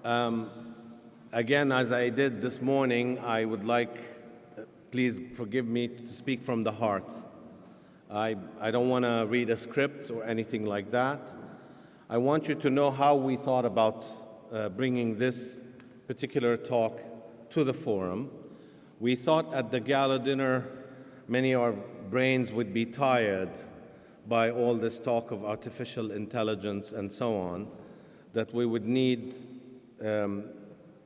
Again, as I did this morning, I would like, please forgive me to speak from the heart. I don't want to read a script or anything like that. I want you to know how we thought about bringing this particular talk to the forum. We thought at the gala dinner, many of our brains would be tired by all this talk of artificial intelligence and so on, that we would need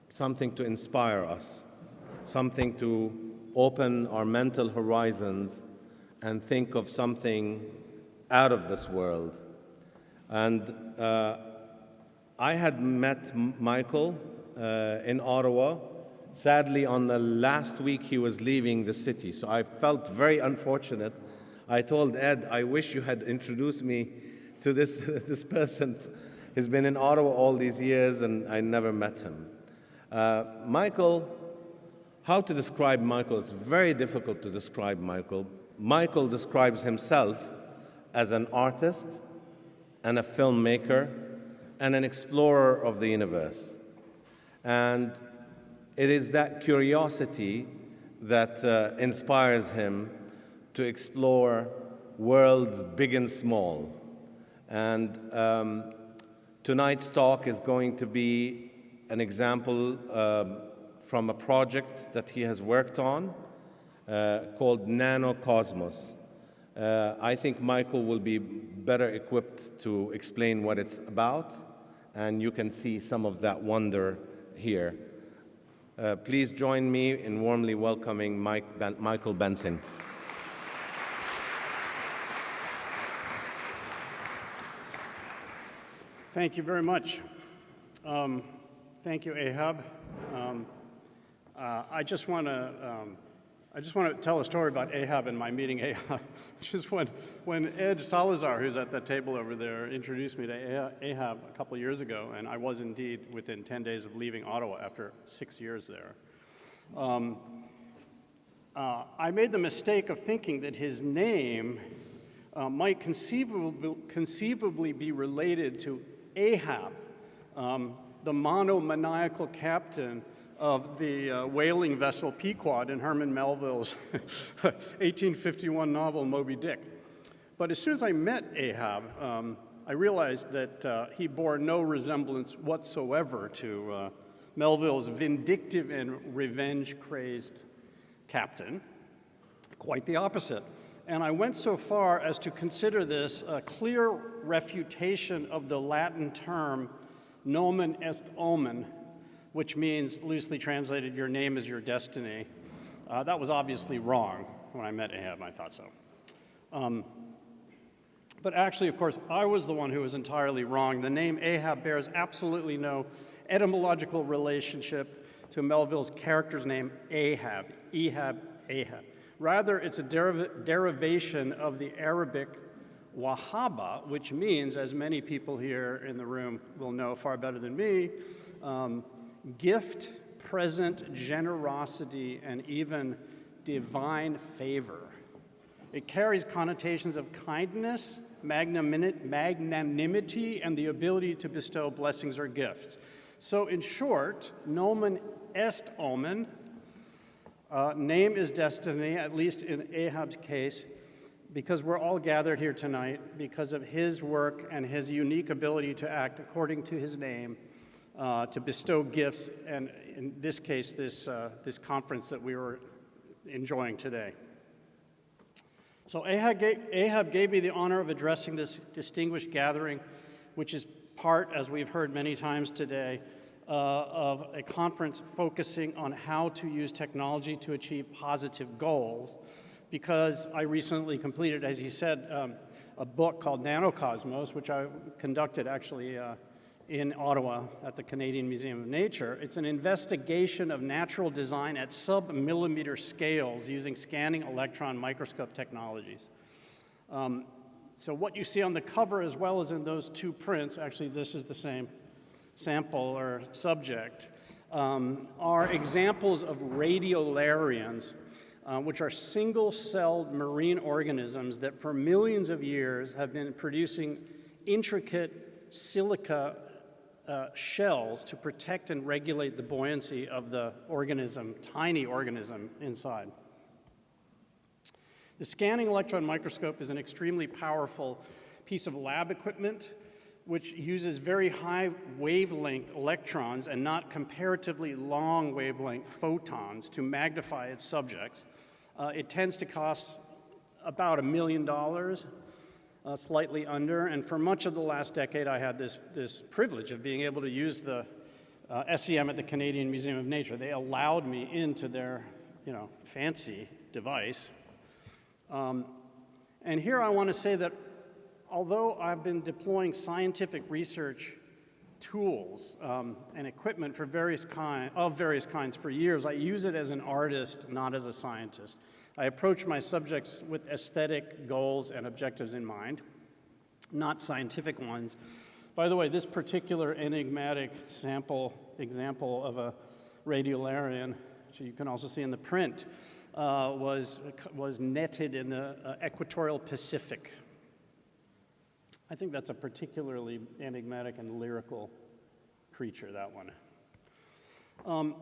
something to inspire us, something to open our mental horizons and think of something out of this world. And I had met Michael in Ottawa. Sadly, on the last week he was leaving the city, so I felt very unfortunate. I told Ed, I wish you had introduced me to this person. He's been in Ottawa all these years, and I never met him. Michael, how to describe Michael? It's very difficult to describe Michael. Michael describes himself as an artist and a filmmaker and an explorer of the universe. And it is that curiosity that inspires him to explore worlds big and small. And tonight's talk is going to be an example from a project that he has worked on called Nanocosmos. I think Michael will be better equipped to explain what it's about, and you can see some of that wonder here. Please join me in warmly welcoming Michael Benson. Thank you very much. Thank you, Ahab. I just want to tell a story about Ahab and my meeting Ahab. Just when Ed Salazar, who's at that table over there, introduced me to Ahab a couple of years ago, and I was indeed within 10 days of leaving Ottawa after 6 years there. I made the mistake of thinking that his name might conceivably be related to Ahab, the monomaniacal captain of the whaling vessel Pequod in Herman Melville's 1851 novel Moby Dick. But as soon as I met Ahab, I realized that he bore no resemblance whatsoever to Melville's vindictive and revenge-crazed captain. Quite the opposite. And I went so far as to consider this a clear refutation of the Latin term nomen est omen, which means, loosely translated, your name is your destiny. That was obviously wrong. When I met Ahab, I thought so. But actually, of course, I was the one who was entirely wrong. The name Ahab bears absolutely no etymological relationship to Melville's character's name, Ahab. Ahab. Rather, it's a derivation of the Arabic wahaba, which means, as many people here in the room will know far better than me, gift, present, generosity, and even divine favor. It carries connotations of kindness, magnanimity, and the ability to bestow blessings or gifts. So in short, nomen est omen, name is destiny, at least in Ahab's case, because we're all gathered here tonight because of his work and his unique ability to act according to his name, to bestow gifts, and in this case, this conference that we were enjoying today. So Ahab gave me the honor of addressing this distinguished gathering, which is part, as we've heard many times today, of a conference focusing on how to use technology to achieve positive goals, because I recently completed, as he said, a book called Nanocosmos, which I conducted actually in Ottawa at the Canadian Museum of Nature. It's an investigation of natural design at sub-millimeter scales using scanning electron microscope technologies. So what you see on the cover, as well as in those two prints, actually this is the same sample or subject, are examples of radiolarians, which are single-celled marine organisms that for millions of years have been producing intricate silica shells to protect and regulate the buoyancy of the organism, tiny organism inside. The Scanning Electron Microscope is an extremely powerful piece of lab equipment which uses very high wavelength electrons and not comparatively long wavelength photons to magnify its subjects. It tends to cost about $1 million, slightly under, and for much of the last decade I had this privilege of being able to use the SEM at the Canadian Museum of Nature. They allowed me into their fancy device. And here I want to say that although I've been deploying scientific research tools and equipment for various kinds for years, I use it as an artist, not as a scientist. I approach my subjects with aesthetic goals and objectives in mind, not scientific ones. By the way, this particular enigmatic example of a radiolarian, which you can also see in the print, was netted in the equatorial Pacific. I think that's a particularly enigmatic and lyrical creature, that one.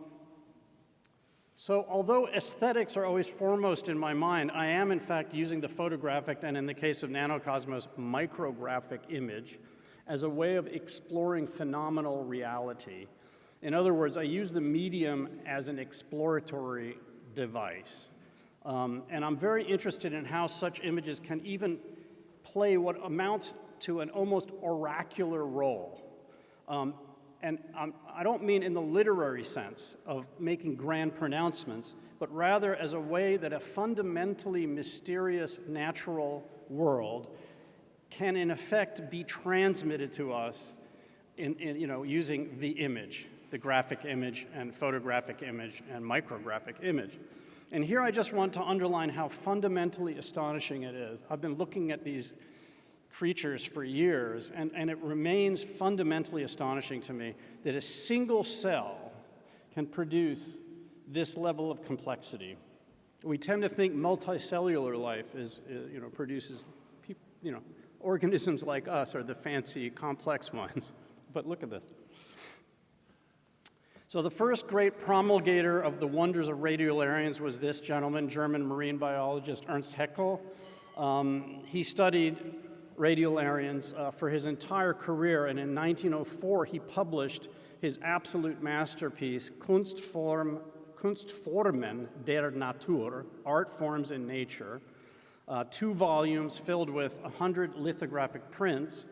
So although aesthetics are always foremost in my mind, I am in fact using the photographic, and in the case of Nanocosmos, micrographic image as a way of exploring phenomenal reality. In other words, I use the medium as an exploratory device. And I'm very interested in how such images can even play what amounts to an almost oracular role. And I don't mean in the literary sense of making grand pronouncements, but rather as a way that a fundamentally mysterious natural world can in effect be transmitted to us in using the image, the graphic image and photographic image and micrographic image. And here I just want to underline how fundamentally astonishing it is. I've been looking at these creatures for years, and it remains fundamentally astonishing to me that a single cell can produce this level of complexity. We tend to think multicellular life produces, organisms like us are the fancy, complex ones. But look at this. So the first great promulgator of the wonders of radiolarians was this gentleman, German marine biologist Ernst Haeckel. He studied radiolarians for his entire career, and in 1904 he published his absolute masterpiece, Kunstformen der Natur, Art Forms in Nature, 2 volumes filled with 100 lithographic prints.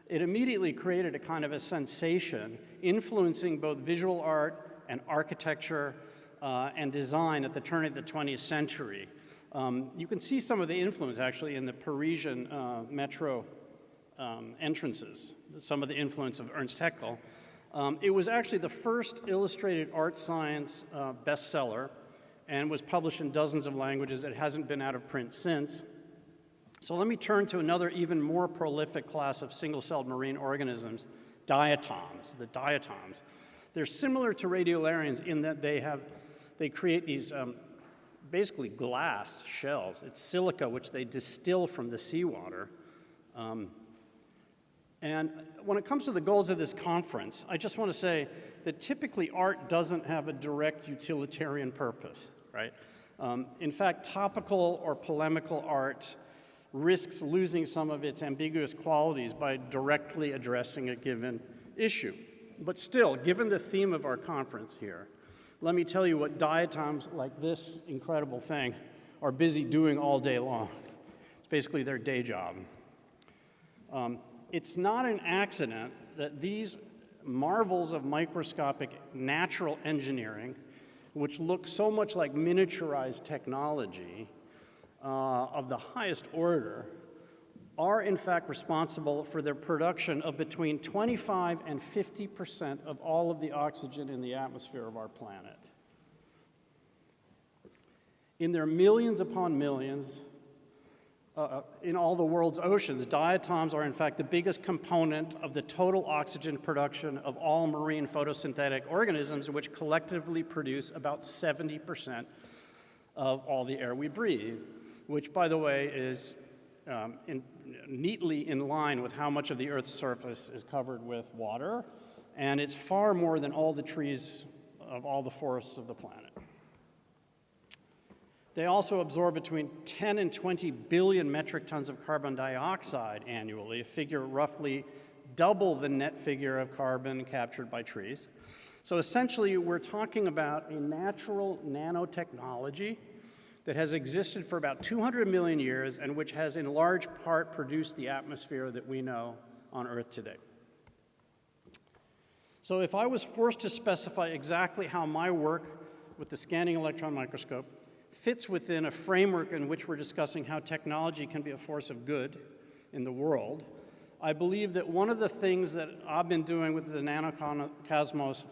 It immediately created a kind of a sensation, influencing both visual art and architecture and design at the turn of the 20th century. You can see some of the influence actually in the Parisian metro entrances, some of the influence of Ernst Haeckel. It was actually the first illustrated art science bestseller and was published in dozens of languages. It hasn't been out of print since. So let me turn to another even more prolific class of single-celled marine organisms, diatoms, the diatoms. They're similar to radiolarians in that they create these basically glass shells. It's silica, which they distill from the seawater. And when it comes to the goals of this conference, I just want to say that typically art doesn't have a direct utilitarian purpose, right? In fact, topical or polemical art risks losing some of its ambiguous qualities by directly addressing a given issue. But still, given the theme of our conference here, let me tell you what diatoms like this incredible thing are busy doing all day long. It's basically their day job. It's not an accident that these marvels of microscopic natural engineering, which look so much like miniaturized technology of the highest order, are in fact responsible for the production of between 25 and 50% of all of the oxygen in the atmosphere of our planet. In their millions upon millions, in all the world's oceans, diatoms are in fact the biggest component of the total oxygen production of all marine photosynthetic organisms, which collectively produce about 70% of all the air we breathe, which, by the way, is neatly in line with how much of the Earth's surface is covered with water. and it's far more than all the trees of all the forests of the planet. They also absorb between 10 and 20 billion metric tons of carbon dioxide annually, a figure roughly double the net figure of carbon captured by trees. So essentially, we're talking about a natural nanotechnology that has existed for about 200 million years and which has in large part produced the atmosphere that we know on Earth today. So if I was forced to specify exactly how my work with the Scanning Electron Microscope fits within a framework in which we're discussing how technology can be a force of good in the world, I believe that one of the things that I've been doing with the Nanocosmos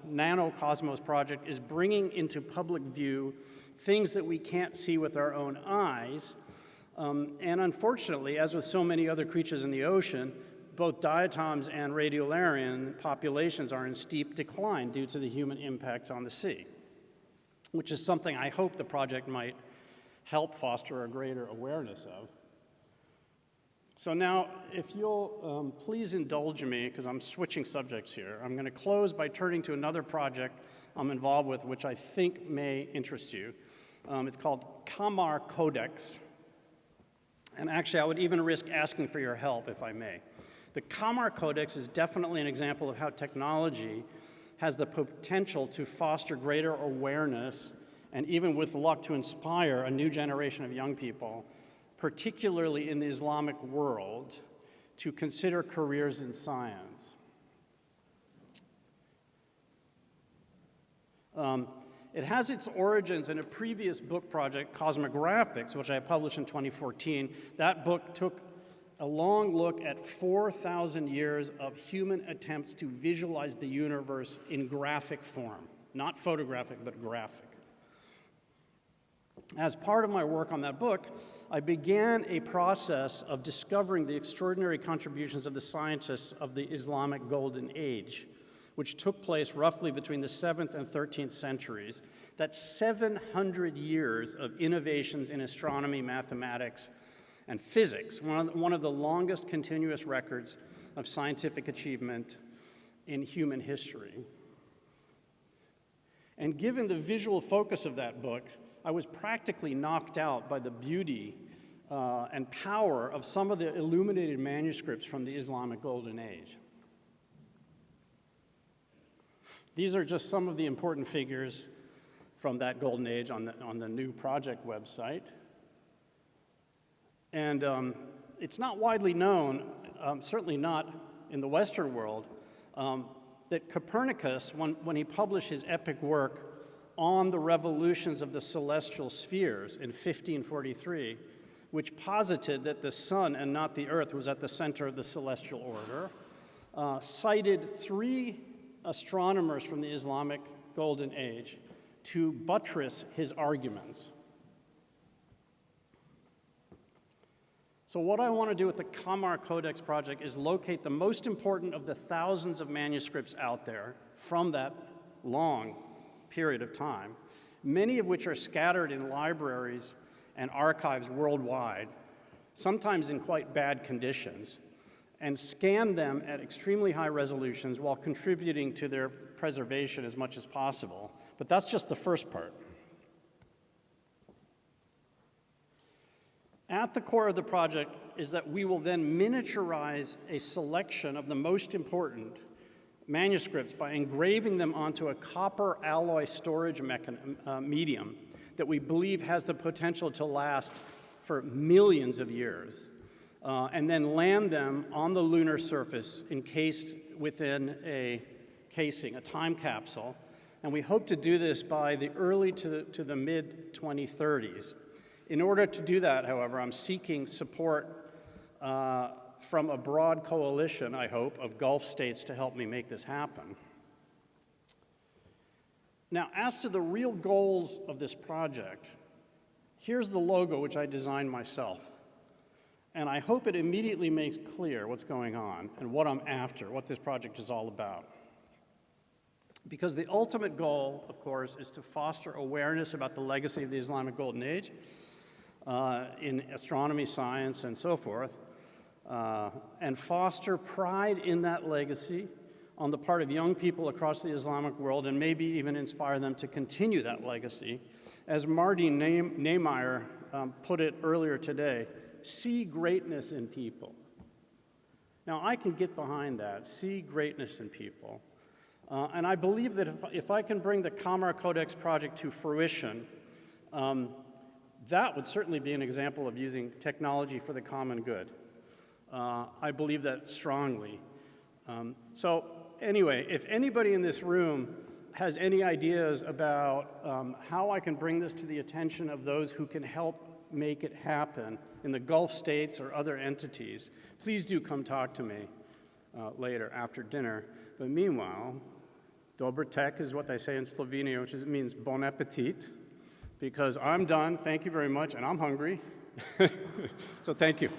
project is bringing into public view things that we can't see with our own eyes. And unfortunately, as with so many other creatures in the ocean, both diatoms and radiolarian populations are in steep decline due to the human impacts on the sea, which is something I hope the project might help foster a greater awareness of. So now, if you'll please indulge me, because I'm switching subjects here, I'm going to close by turning to another project I'm involved with, which I think may interest you. It's called Kamar Codex. And actually, I would even risk asking for your help, if I may. The Kamar Codex is definitely an example of how technology has the potential to foster greater awareness and even with luck to inspire a new generation of young people, particularly in the Islamic world, to consider careers in science. It has its origins in a previous book project, Cosmographics, which I published in 2014. That book took a long look at 4,000 years of human attempts to visualize the universe in graphic form, not photographic, but graphic. As part of my work on that book, I began a process of discovering the extraordinary contributions of the scientists of the Islamic Golden Age, which took place roughly between the 7th and 13th centuries. That's 700 years of innovations in astronomy, mathematics, and physics, one of the longest continuous records of scientific achievement in human history. And given the visual focus of that book, I was practically knocked out by the beauty and power of some of the illuminated manuscripts from the Islamic Golden Age. These are just some of the important figures from that Golden Age on the new project website. And it's not widely known, certainly not in the Western world, that Copernicus, when he published his epic work on the revolutions of the celestial spheres in 1543, which posited that the sun and not the earth was at the center of the celestial order, cited 3 astronomers from the Islamic Golden Age to buttress his arguments. So what I want to do with the Kamar Codex Project is locate the most important of the thousands of manuscripts out there from that long period of time, many of which are scattered in libraries and archives worldwide, sometimes in quite bad conditions, and scan them at extremely high resolutions while contributing to their preservation as much as possible. But that's just the first part. At the core of the project is that we will then miniaturize a selection of the most important manuscripts by engraving them onto a copper alloy storage medium that we believe has the potential to last for millions of years, and then land them on the lunar surface encased within a casing, a time capsule. And we hope to do this by the early to the mid-2030s. In order to do that, however, I'm seeking support from a broad coalition, I hope, of Gulf states to help me make this happen. Now, as to the real goals of this project, here's the logo which I designed myself. And I hope it immediately makes clear what's going on and what I'm after, what this project is all about. Because the ultimate goal, of course, is to foster awareness about the legacy of the Islamic Golden Age in astronomy, science, and so forth, and foster pride in that legacy on the part of young people across the Islamic world, and maybe even inspire them to continue that legacy. As Marty Nehmeyer put it earlier today, see greatness in people. Now, I can get behind that, see greatness in people. And I believe that if I can bring the Kamar Codex Project to fruition, that would certainly be an example of using technology for the common good. I believe that strongly. So anyway, if anybody in this room has any ideas about how I can bring this to the attention of those who can help make it happen in the Gulf states or other entities, please do come talk to me later after dinner. But meanwhile, dober tek is what they say in Slovenia, which means bon appetit, because I'm done. Thank you very much, and I'm hungry. So thank you.